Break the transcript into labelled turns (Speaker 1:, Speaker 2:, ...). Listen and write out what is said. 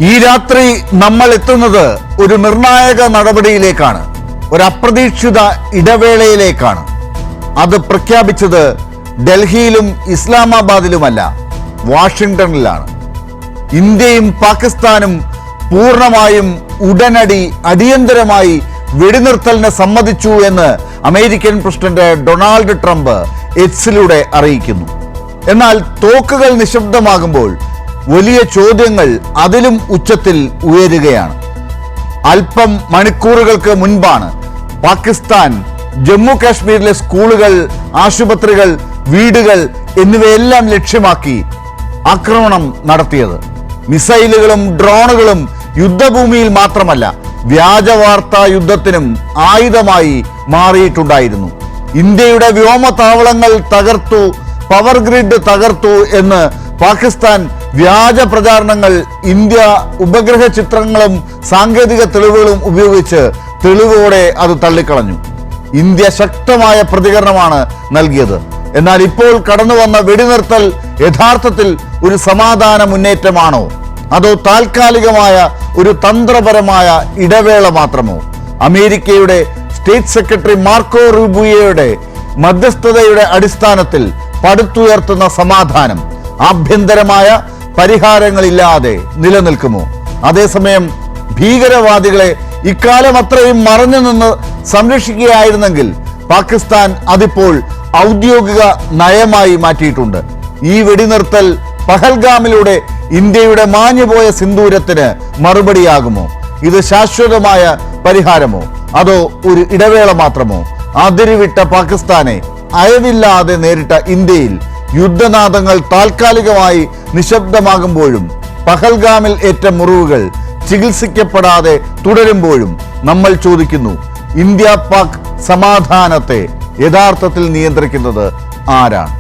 Speaker 1: ഈ രാത്രി നമ്മൾ എത്തുന്നത് ഒരു നിർണായക നടപടിയിലേക്കാണ്, ഒരു അപ്രതീക്ഷിത ഇടവേളയിലേക്കാണ്. അത് പ്രഖ്യാപിച്ചത് ഡൽഹിയിലും ഇസ്ലാമാബാദിലുമല്ല, വാഷിംഗ്ടണിലാണ്. ഇന്ത്യയും പാകിസ്ഥാനും പൂർണ്ണമായും ഉടനടി അടിയന്തരമായി വെടിനിർത്തലിന് സമ്മതിച്ചു എന്ന് അമേരിക്കൻ പ്രസിഡന്റ് ഡൊണാൾഡ് ട്രംപ് എക്സിലൂടെ അറിയിക്കുന്നു. എന്നാൽ തോക്കുകൾ നിശബ്ദമാകുമ്പോൾ വലിയ ചോദ്യങ്ങൾ അതിലും ഉച്ചത്തിൽ ഉയരുകയാണ്. അല്പം മണിക്കൂറുകൾക്ക് മുൻപാണ് പാകിസ്ഥാൻ ജമ്മു കാശ്മീരിലെ സ്കൂളുകൾ, ആശുപത്രികൾ, വീടുകൾ എന്നിവയെല്ലാം ലക്ഷ്യമാക്കി ആക്രമണം നടത്തിയത്. മിസൈലുകളും ഡ്രോണുകളും യുദ്ധഭൂമിയിൽ മാത്രമല്ല, വ്യാജവാർത്താ യുദ്ധത്തിനും ആയുധമായി മാറിയിട്ടുണ്ടായിരുന്നു. ഇന്ത്യയുടെ വ്യോമതാവളങ്ങൾ തകർത്തു, പവർ ഗ്രിഡ് തകർത്തു എന്ന് പാകിസ്ഥാൻ വ്യാജ പ്രചാരണങ്ങൾ ഇന്ത്യ ഉപഗ്രഹ ചിത്രങ്ങളും സാങ്കേതിക തെളിവുകളും ഉപയോഗിച്ച് തെളിവോടെ അത് തള്ളിക്കളഞ്ഞു. ഇന്ത്യ ശക്തമായ പ്രതികരണമാണ് നൽകിയത്. എന്നാൽ ഇപ്പോൾ കടന്നു വന്ന വെടിനിർത്തൽ യഥാർത്ഥത്തിൽ ഒരു സമാധാന മുന്നേറ്റമാണോ, അതോ താൽക്കാലികമായ ഒരു തന്ത്രപരമായ ഇടവേള മാത്രമോ? അമേരിക്കയുടെ സ്റ്റേറ്റ് സെക്രട്ടറി മാർക്കോ റൂബിയോയുടെ മധ്യസ്ഥതയുടെ അടിസ്ഥാനത്തിൽ പടുത്തുയർത്തുന്ന സമാധാനം ആഭ്യന്തരമായ പരിഹാരങ്ങളില്ലാതെ നിലനിൽക്കുമോ? അതേസമയം ഭീകരവാദികളെ ഇക്കാലം അത്രയും മറഞ്ഞു നിന്ന് സംരക്ഷിക്കുകയായിരുന്നെങ്കിൽ പാകിസ്ഥാൻ അതിപ്പോൾ ഔദ്യോഗിക നയമായി മാറ്റിയിട്ടുണ്ട്. ഈ വെടിനിർത്തൽ പഹൽഗാമിലൂടെ ഇന്ത്യയുടെ മാഞ്ഞുപോയ സിന്ദൂരത്തിന് മറുപടിയാകുമോ? ഇത് ശാശ്വതമായ പരിഹാരമോ, അതോ ഒരു ഇടവേള മാത്രമോ? അതിരുവിട്ട പാകിസ്ഥാനെ അയവില്ലാതെ നേരിട്ട ഇന്ത്യയിൽ യുദ്ധനാദങ്ങൾ താൽക്കാലികമായി നിശബ്ദമാകുമ്പോഴും പഹൽഗാമിൽ ഏറ്റ മുറിവുകൾ ചികിത്സിക്കപ്പെടാതെ തുടരുമ്പോഴും നമ്മൾ ചോദിക്കുന്നു, ഇന്ത്യ പാക് സമാധാനത്തെ യഥാർത്ഥത്തിൽ നിയന്ത്രിക്കുന്നത് ആരാണ്?